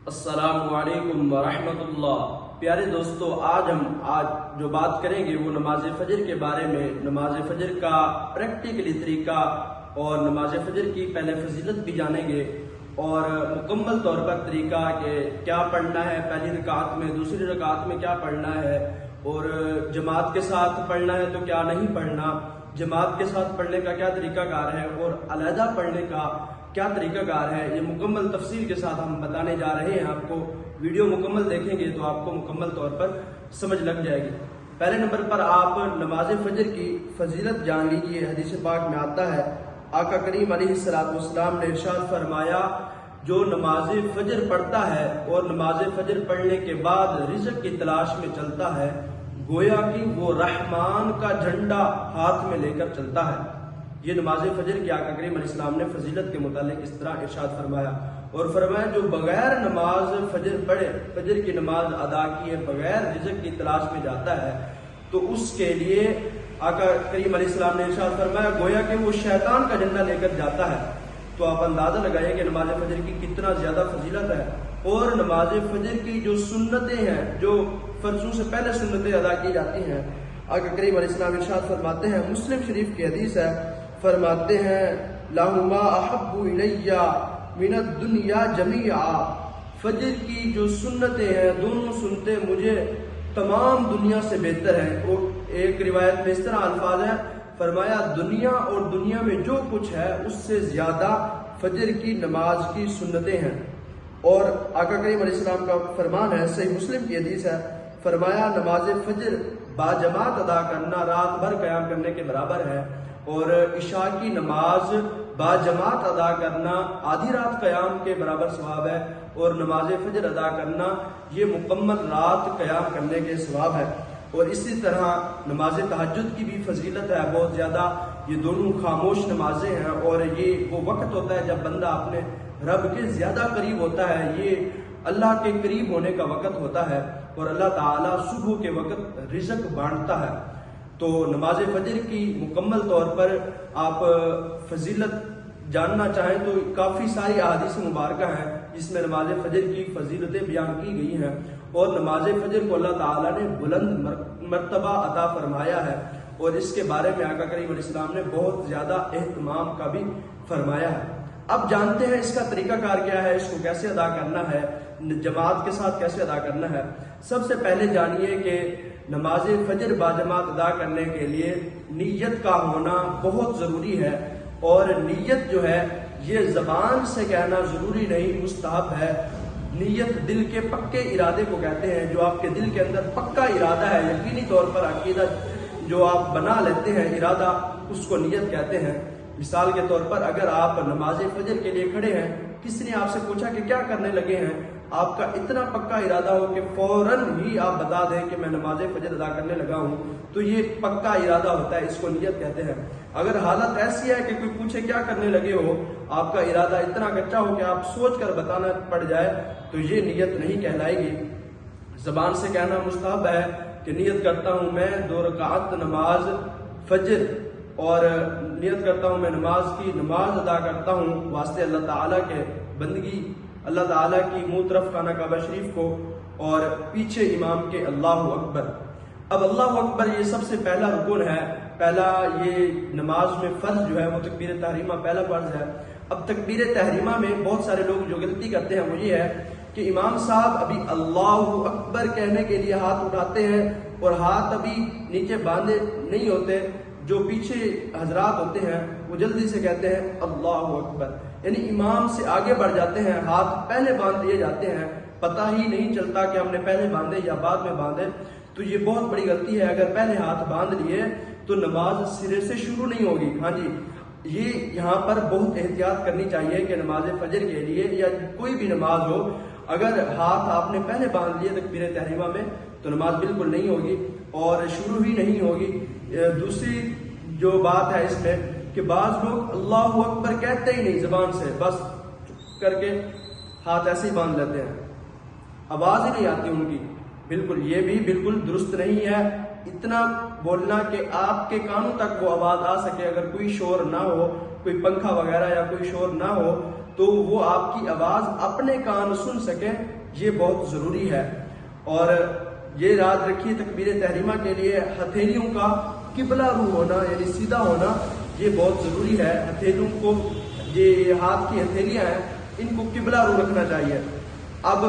السلام علیکم ورحمۃ اللہ۔ پیارے دوستو، آج جو بات کریں گے وہ نماز فجر کے بارے میں، نماز فجر کا پریکٹیکلی طریقہ اور نماز فجر کی پہلے فضیلت بھی جانیں گے اور مکمل طور پر طریقہ کہ کیا پڑھنا ہے پہلی رکعت میں، دوسری رکعت میں کیا پڑھنا ہے، اور جماعت کے ساتھ پڑھنا ہے تو کیا نہیں پڑھنا، جماعت کے ساتھ پڑھنے کا کیا طریقہ کار ہے اور علیحدہ پڑھنے کا کیا طریقہ کار ہے، یہ مکمل تفصیل کے ساتھ ہم بتانے جا رہے ہیں۔ آپ کو ویڈیو مکمل دیکھیں گے تو آپ کو مکمل طور پر سمجھ لگ جائے گی۔ پہلے نمبر پر آپ نماز فجر کی فضیلت جان لیجیے۔ حدیث پاک میں آتا ہے، آقا کریم علیہ السلام نے ارشاد فرمایا، جو نماز فجر پڑھتا ہے اور نماز فجر پڑھنے کے بعد رزق کی تلاش میں چلتا ہے، گویا کہ وہ رحمان کا جھنڈا ہاتھ میں لے کر چلتا ہے۔ یہ نماز فجر کی آقا کریم علیہ السلام نے فضیلت کے متعلق اس طرح ارشاد فرمایا، اور فرمایا جو بغیر نماز فجر پڑھے، فجر کی نماز ادا کیے بغیر رزق کی تلاش میں جاتا ہے، تو اس کے لیے آقا کریم علیہ السلام نے ارشاد فرمایا گویا کہ وہ شیطان کا جھنڈا لے کر جاتا ہے۔ تو آپ اندازہ لگائیں کہ نماز فجر کی کتنا زیادہ فضیلت ہے، اور نماز فجر کی جو سنتیں ہیں، جو فرضوں سے پہلے سنتیں ادا کی جاتی ہیں، آقا کریم علیہ السلام ارشاد فرماتے ہیں، مسلم شریف کی حدیث ہے، فرماتے ہیں لَهُمَا أَحَبُّ إِلَيَّ مِنَ الدُّنْيَا جَمِيعًا، فجر کی جو سنتیں ہیں، دونوں سنتیں مجھے تمام دنیا سے بہتر ہیں۔ اور ایک روایت میں اس طرح الفاظ ہیں، فرمایا دنیا اور دنیا میں جو کچھ ہے اس سے زیادہ فجر کی نماز کی سنتیں ہیں۔ اور آقا کریم علیہ السلام کا فرمان ہے، صحیح مسلم کی حدیث ہے، فرمایا نماز فجر باجماعت ادا کرنا رات بھر قیام کرنے کے برابر ہے، اور عشاء کی نماز باجماعت ادا کرنا آدھی رات قیام کے برابر ثواب ہے، اور نماز فجر ادا کرنا یہ مکمل رات قیام کرنے کے ثواب ہے۔ اور اسی طرح نماز تہجد کی بھی فضیلت ہے بہت زیادہ۔ یہ دونوں خاموش نمازیں ہیں، اور یہ وہ وقت ہوتا ہے جب بندہ اپنے رب کے زیادہ قریب ہوتا ہے، یہ اللہ کے قریب ہونے کا وقت ہوتا ہے، اور اللہ تعالیٰ صبح کے وقت رزق بانٹتا ہے۔ تو نماز فجر کی مکمل طور پر آپ فضیلت جاننا چاہیں تو کافی ساری احادیث مبارکہ ہیں جس میں نماز فجر کی فضیلتیں بیان کی گئی ہیں، اور نماز فجر کو اللہ تعالیٰ نے بلند مرتبہ عطا فرمایا ہے، اور اس کے بارے میں آقا کریم علیہ السلام نے بہت زیادہ اہتمام کا بھی فرمایا ہے۔ اب جانتے ہیں اس کا طریقہ کار کیا ہے، اس کو کیسے ادا کرنا ہے، جماعت کے ساتھ کیسے ادا کرنا ہے۔ سب سے پہلے جانیے کہ نماز فجر باجماعت ادا کرنے کے لیے نیت کا ہونا بہت ضروری ہے، اور نیت جو ہے یہ زبان سے کہنا ضروری نہیں، مستحب ہے۔ نیت دل کے پکے ارادے کو کہتے ہیں، جو آپ کے دل کے اندر پکا ارادہ ہے، یقینی طور پر عقیدہ جو آپ بنا لیتے ہیں ارادہ، اس کو نیت کہتے ہیں۔ مثال کے طور پر اگر آپ نماز فجر کے لیے کھڑے ہیں، کسی نے آپ سے پوچھا کہ کیا کرنے لگے ہیں، آپ کا اتنا پکا ارادہ ہو کہ فوراً ہی آپ بتا دیں کہ میں نماز فجر ادا کرنے لگا ہوں، تو یہ پکا ارادہ ہوتا ہے، اس کو نیت کہتے ہیں۔ اگر حالت ایسی ہے کہ کوئی پوچھے کیا کرنے لگے ہو، آپ کا ارادہ اتنا کچا ہو کہ آپ سوچ کر بتانا پڑ جائے، تو یہ نیت نہیں کہلائے گی۔ زبان سے کہنا مستحب ہے کہ نیت کرتا ہوں میں 2 رکعت نماز فجر، اور نیت کرتا ہوں میں نماز ادا کرتا ہوں واسطے اللہ تعالیٰ کے بندگی، اللہ تعالیٰ کی منہ طرف خانہ کعبہ شریف کو، اور پیچھے امام کے اللہ اکبر۔ اب اللہ اکبر یہ سب سے پہلا رکن ہے، پہلا یہ نماز میں فرض جو ہے وہ تکبیر تحریمہ پہلا فرض ہے۔ اب تکبیر تحریمہ میں بہت سارے لوگ جو غلطی کرتے ہیں وہ یہ ہے کہ امام صاحب ابھی اللہ اکبر کہنے کے لیے ہاتھ اٹھاتے ہیں، اور ہاتھ ابھی نیچے باندھے نہیں ہوتے، جو پیچھے حضرات ہوتے ہیں وہ جلدی سے کہتے ہیں اللہ اکبر، یعنی امام سے آگے بڑھ جاتے ہیں، ہاتھ پہلے باندھ دیے جاتے ہیں، پتہ ہی نہیں چلتا کہ ہم نے پہلے باندھے یا بعد میں باندھے۔ تو یہ بہت بڑی غلطی ہے، اگر پہلے ہاتھ باندھ لیے تو نماز سرے سے شروع نہیں ہوگی۔ ہاں جی، یہ یہاں پر بہت احتیاط کرنی چاہیے کہ نماز فجر کے لیے یا کوئی بھی نماز ہو، اگر ہاتھ آپ نے پہلے باندھ لیے تکبیر تحریمہ میں تو نماز بالکل نہیں ہوگی اور شروع ہی نہیں ہوگی۔ دوسری جو بات ہے اس میں کہ بعض لوگ اللہ اکبر کہتے ہی نہیں زبان سے، بس کر کے ہاتھ ایسے ہی باندھ لیتے ہیں، آواز ہی نہیں آتی ان کی، بالکل یہ بھی بالکل درست نہیں ہے۔ اتنا بولنا کہ آپ کے کانوں تک وہ آواز آ سکے، اگر کوئی شور نہ ہو، کوئی پنکھا وغیرہ یا کوئی شور نہ ہو، تو وہ آپ کی آواز اپنے کان سن سکیں، یہ بہت ضروری ہے۔ اور یہ یاد رکھیے تکبیر تحریمہ کے لیے ہتھیلیوں کا قبلہ رو ہونا یعنی سیدھا ہونا یہ بہت ضروری ہے۔ ہتھیلیوں کو، یہ ہاتھ کی ہتھیلیاں ہیں، ان کو قبلہ رو رکھنا چاہیے۔ اب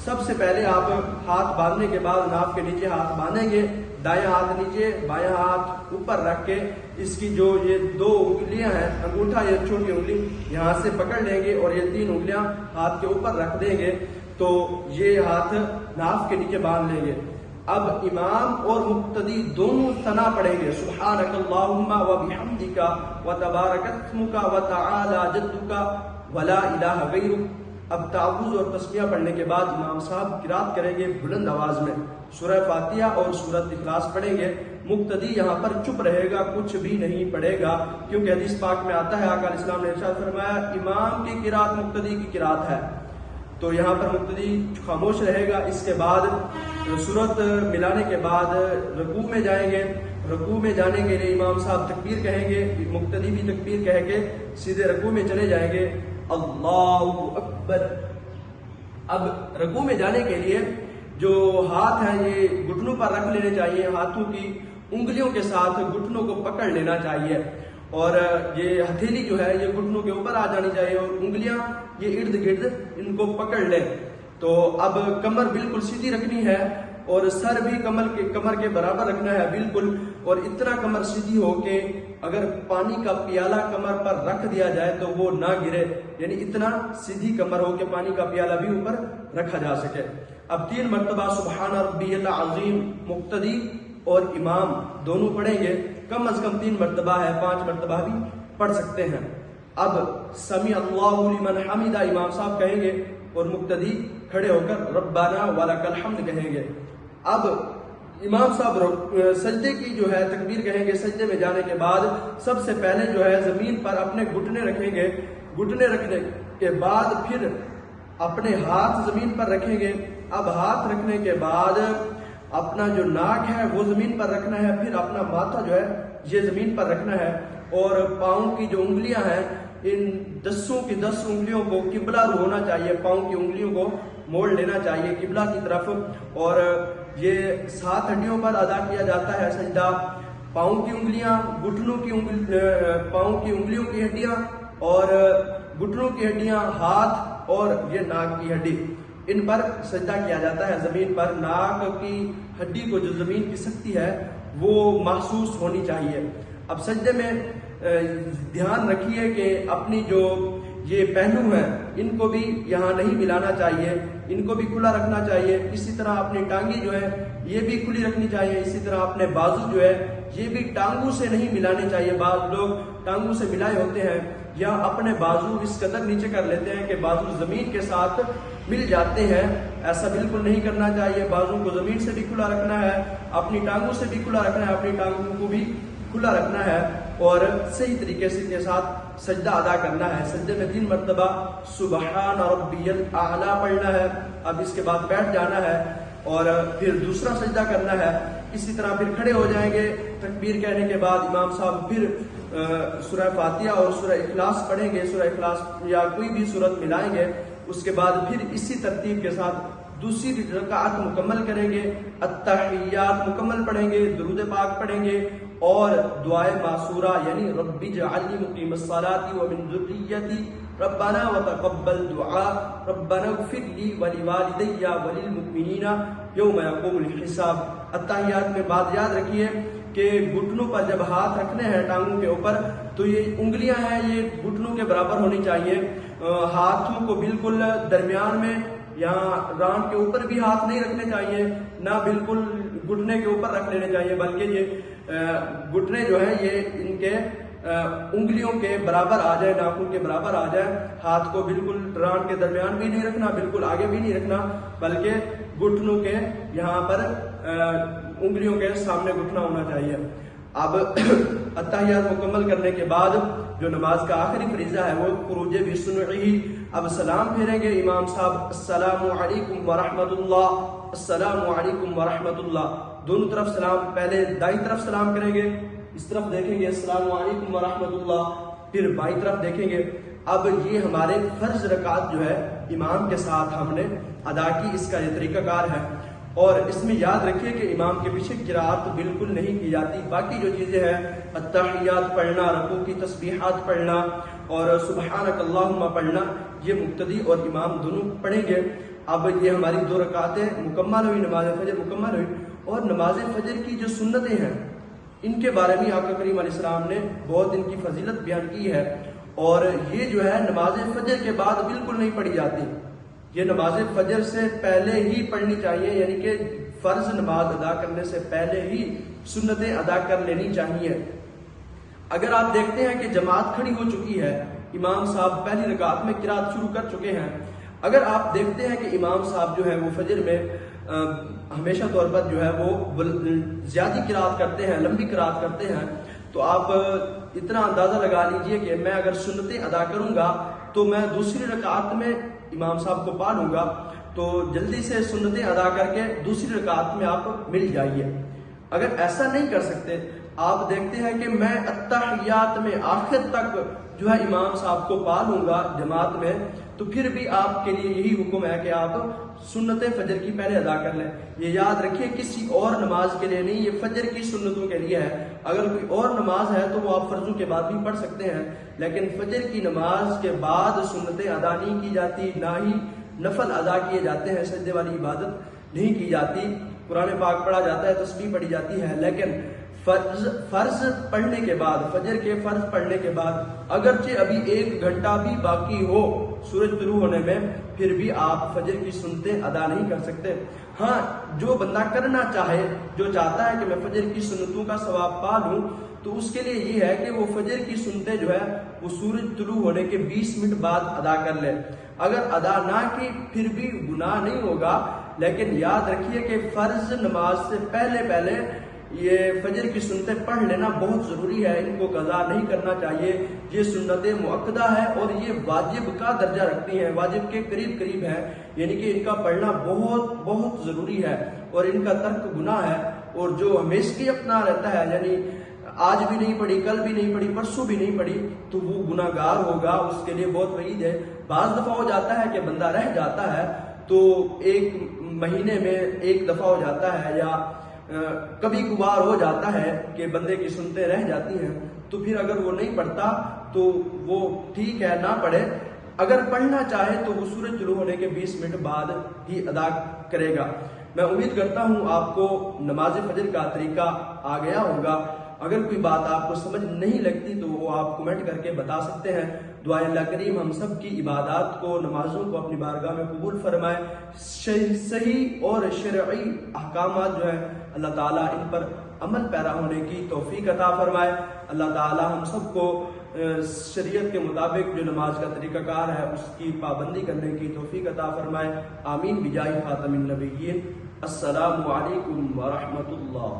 سب سے پہلے آپ ہاتھ باندھنے کے بعد ناف کے نیچے ہاتھ باندھیں گے، دائیں ہاتھ نیچے بائیں ہاتھ اوپر رکھ کے اس کی جو یہ 2 انگلیاں ہیں، انگوٹھا یا چھوٹی انگلی یہاں سے پکڑ لیں گے اور یہ 3 انگلیاں ہاتھ کے اوپر رکھ دیں گے، تو یہ ہاتھ ناف کے نیچے باندھ لیں گے۔ اب امام اور مقتدی دونوں ثنا پڑھیں گے، سبحانک اللہم و بحمدک و تبارک اسمک و تعالی جدک ولا الہ غیرک۔ اب تعوذ اور تسمیہ پڑھنے کے بعد امام صاحب قرات کریں گے بلند آواز میں، سورہ فاتحہ اور سورۃ اخلاص پڑھیں گے۔ مقتدی یہاں پر چپ رہے گا، کچھ بھی نہیں پڑھے گا، کیونکہ حدیث پاک میں آتا ہے آقا علیہ السلام نے ارشاد فرمایا امام کی قرات مقتدی کی قرات ہے، تو یہاں پر مقتدی خاموش رہے گا۔ اس کے بعد سورت ملانے کے بعد رکوع میں جائیں گے، رکوع میں جانے کے لیے امام صاحب تکبیر کہیں گے، مقتدی بھی تکبیر کہہ کے سیدھے رکوع میں چلے جائیں گے، اللہ اکبر۔ اب رکوع میں جانے کے لیے جو ہاتھ ہیں یہ گھٹنوں پر رکھ لینے چاہیے، ہاتھوں کی انگلیوں کے ساتھ گھٹنوں کو پکڑ لینا چاہیے، اور یہ ہتھیلی جو ہے یہ گھٹنوں کے اوپر آ جانی چاہیے اور انگلیاں یہ ارد گرد ان کو پکڑ لیں۔ تو اب کمر بالکل سیدھی رکھنی ہے اور سر بھی کمر کے برابر رکھنا ہے بالکل، اور اتنا کمر سیدھی ہو کہ اگر پانی کا پیالہ کمر پر رکھ دیا جائے تو وہ نہ گرے، یعنی اتنا سیدھی کمر ہو کہ پانی کا پیالہ بھی اوپر رکھا جا سکے۔ اب 3 مرتبہ سبحان ربی العظیم مقتدی اور امام دونوں پڑھیں گے، کم از کم 3 مرتبہ ہے، 5 مرتبہ بھی پڑھ سکتے ہیں۔ اب سمیع اللہ لمن حمدہ امام صاحب کہیں گے اور مقتدی کھڑے ہو کر ربنا ولک الحمد کہیں گے۔ اب امام صاحب سجدے کی جو ہے تکبیر کہیں گے، سجدے میں جانے کے بعد سب سے پہلے جو ہے زمین پر اپنے گھٹنے رکھیں گے، گھٹنے رکھنے کے بعد پھر اپنے ہاتھ زمین پر رکھیں گے۔ اب ہاتھ رکھنے کے بعد اپنا جو ناک ہے وہ زمین پر رکھنا ہے، پھر اپنا ماتھا جو ہے یہ زمین پر رکھنا ہے، اور پاؤں کی جو انگلیاں ہیں ان 10 کی 10 انگلیوں کو قبلہ رو ہونا چاہیے، پاؤں کی انگلیوں کو موڑ لینا چاہیے قبلہ کی طرف، اور یہ 7 ہڈیوں پر ادا کیا جاتا ہے سجدہ۔ پاؤں کی انگلیاں، گھٹنوں کی پاؤں کی انگلیوں کی ہڈیاں اور گھٹنوں کی ہڈیاں، ہاتھ اور یہ ناک کی ہڈی، ان پر سجدہ کیا جاتا ہے زمین پر۔ ناک کی ہڈی کو جو زمین کی سکتی ہے وہ محسوس ہونی چاہیے۔ اب سجدے میں دھیان رکھیے کہ اپنی جو یہ پہلو ہیں ان کو بھی یہاں نہیں ملانا چاہیے، ان کو بھی کھلا رکھنا چاہیے۔ اسی طرح اپنی ٹانگیں جو ہے یہ بھی کھلی رکھنی چاہیے، اسی طرح اپنے بازو جو ہے یہ بھی ٹانگوں سے نہیں ملانے چاہیے۔ بعض لوگ ٹانگوں سے ملائے ہوتے ہیں یا اپنے بازو اس قدر نیچے کر لیتے ہیں کہ بازو زمین کے ساتھ مل جاتے ہیں، ایسا بالکل نہیں کرنا چاہیے۔ بازو کو زمین سے بھی کھلا رکھنا ہے، اپنی ٹانگوں سے بھی کھلا رکھنا ہے، اپنی ٹانگوں کو بھی کھلا رکھنا ہے، اور صحیح طریقے سے کے ساتھ سجدہ ادا کرنا ہے۔ سجدے میں 3 مرتبہ سبحان ربی الاعلی پڑھنا ہے۔ اب اس کے بعد بیٹھ جانا ہے اور پھر دوسرا سجدہ کرنا ہے۔ اسی طرح پھر کھڑے ہو جائیں گے، تکبیر کہنے کے بعد امام صاحب پھر سورہ فاتحہ اور سورہ اخلاص پڑھیں گے، سورہ اخلاص یا کوئی بھی سورت ملائیں گے۔ اس کے بعد پھر اسی ترتیب کے ساتھ دوسری رکعت مکمل کریں گے، التحیات مکمل پڑھیں گے، درود پاک پڑھیں گے اور دعائے معصورہ یعنی رب اجعلنی مقیم الصلاۃ ومن ذریتی ربنا وتقبل دعاء ربنا اغفر لی ولوالدی وللمؤمنین یوم یقوم الحساب۔ التحیات میں بات یاد رکھیے کہ گھٹنوں پر جب ہاتھ رکھنے ہیں ٹانگوں کے اوپر تو یہ انگلیاں ہیں یہ گھٹنوں کے برابر ہونی چاہیے، ہاتھوں کو بالکل درمیان میں، یہاں ران کے اوپر بھی ہاتھ نہیں رکھنے چاہیے، نہ بالکل گھٹنے کے اوپر رکھ لینے چاہیے، بلکہ یہ گھٹنے جو ہیں یہ ان کے انگلیوں کے برابر آ جائے، ناخن کے برابر آ جائے۔ ہاتھ کو بالکل ران کے درمیان بھی نہیں رکھنا، بالکل آگے بھی نہیں رکھنا، بلکہ گھٹنوں کے یہاں پر انگلیوں کے سامنے گھٹنا ہونا چاہیے۔ اب التحیات مکمل کرنے کے بعد جو نماز کا آخری فریضہ ہے وہ خروج بسنعہ۔ اب سلام پھیریں گے امام صاحب، السلام علیکم ورحمۃ اللہ، السلام علیکم ورحمۃ اللہ، دونوں طرف سلام، پہلے دائیں طرف سلام کریں گے، اس طرف دیکھیں گے السلام علیکم ورحمۃ اللہ، پھر بائیں طرف دیکھیں گے اب یہ ہمارے فرض رکعت جو ہے امام کے ساتھ ہم نے ادا کی، اس کا یہ طریقہ کار ہے۔ اور اس میں یاد رکھیے کہ امام کے پیچھے قرات بالکل نہیں کی جاتی، باقی جو چیزیں ہیں التحیات پڑھنا، رکوع کی تسبیحات پڑھنا اور سبحانک اللہم پڑھنا، یہ مقتدی اور امام دونوں پڑھیں گے۔ اب یہ ہماری 2 رکعتیں مکمل ہوئی، نماز فجر مکمل ہوئی، اور نماز فجر کی جو سنتیں ہیں ان کے بارے میں آقا کریم علیہ السلام نے بہت ان کی فضیلت بیان کی ہے، اور یہ جو ہے نماز فجر کے بعد بالکل نہیں پڑھی جاتی، یہ نماز فجر سے پہلے ہی پڑھنی چاہیے، یعنی کہ فرض نماز ادا کرنے سے پہلے ہی سنتیں ادا کر لینی چاہیے۔ اگر آپ دیکھتے ہیں کہ جماعت کھڑی ہو چکی ہے، امام صاحب پہلی رکعت میں قرات شروع کر چکے ہیں، اگر آپ دیکھتے ہیں کہ امام صاحب جو ہے وہ فجر میں ہمیشہ طور پر جو ہے وہ زیادہ قرات کرتے ہیں، لمبی قرات کرتے ہیں، تو آپ اتنا اندازہ لگا لیجئے کہ میں اگر سنتیں ادا کروں گا تو میں دوسری رکعت میں امام صاحب کو پا لوں گا، تو جلدی سے سنتیں ادا کر کے دوسری رکعت میں آپ مل جائیے۔ اگر ایسا نہیں کر سکتے، آپ دیکھتے ہیں کہ میں التحیات میں آخر تک جو ہے امام صاحب کو پا لوں گا جماعت میں، تو پھر بھی آپ کے لیے یہی حکم ہے کہ آپ سنت فجر کی پہلے ادا کر لیں۔ یہ یاد رکھیے کسی اور نماز کے لیے نہیں، یہ فجر کی سنتوں کے لیے ہے۔ اگر کوئی اور نماز ہے تو وہ آپ فرضوں کے بعد بھی پڑھ سکتے ہیں، لیکن فجر کی نماز کے بعد سنتیں ادا نہیں کی جاتی، نہ ہی نفل ادا کیے جاتے ہیں، سجدے والی عبادت نہیں کی جاتی، قرآن پاک پڑھا جاتا ہے، تسبیح پڑھی جاتی ہے، لیکن فرض پڑھنے کے بعد، فجر کے فرض پڑھنے کے بعد اگرچہ ابھی 1 گھنٹہ بھی باقی ہو سورج طلوع ہونے میں، پھر بھی آپ فجر کی سنتیں ادا نہیں کر سکتے۔ ہاں، جو بندہ کرنا چاہے، جو چاہتا ہے کہ میں فجر کی سنتوں کا ثواب پا لوں، تو اس کے لیے یہ ہے کہ وہ فجر کی سنتیں جو ہے وہ سورج طلوع ہونے کے 20 منٹ بعد ادا کر لے۔ اگر ادا نہ کی پھر بھی گناہ نہیں ہوگا، لیکن یاد رکھیے کہ فرض نماز سے پہلے یہ فجر کی سنتیں پڑھ لینا بہت ضروری ہے، ان کو قضا نہیں کرنا چاہیے۔ یہ سنتیں مؤکدہ ہے اور یہ واجب کا درجہ رکھتی ہیں، واجب کے قریب ہے، یعنی کہ ان کا پڑھنا بہت ضروری ہے، اور ان کا ترک گناہ ہے۔ اور جو ہمیشہ اپنا رہتا ہے، یعنی آج بھی نہیں پڑھی، کل بھی نہیں پڑھی، پرسوں بھی نہیں پڑھی، تو وہ گناہ گار ہوگا، اس کے لیے بہت وعید ہے۔ بعض دفعہ ہو جاتا ہے کہ بندہ رہ جاتا ہے، تو 1 مہینے میں 1 دفعہ ہو جاتا ہے، یا کبھی کبھار ہو جاتا ہے کہ بندے کی سنتیں رہ جاتی ہیں، تو پھر اگر وہ نہیں پڑھتا تو وہ ٹھیک ہے، نہ پڑھے۔ اگر پڑھنا چاہے تو وہ سورج طلوع ہونے کے 20 منٹ بعد ہی ادا کرے گا۔ میں امید کرتا ہوں آپ کو نماز فجر کا طریقہ آ گیا ہوگا۔ اگر کوئی بات آپ کو سمجھ نہیں لگتی تو وہ آپ کمنٹ کر کے بتا سکتے ہیں۔ دعائیں اللہ کریم ہم سب کی عبادات کو، نمازوں کو اپنی بارگاہ میں قبول فرمائے، صحیح اور شرعی احکامات جو ہیں اللہ تعالیٰ ان پر عمل پیرا ہونے کی توفیق عطا فرمائے۔ اللہ تعالیٰ ہم سب کو شریعت کے مطابق جو نماز کا طریقہ کار ہے اس کی پابندی کرنے کی توفیق عطا فرمائے۔ آمین بجاہ خاتم النبیین۔ السلام علیکم ورحمۃ اللہ۔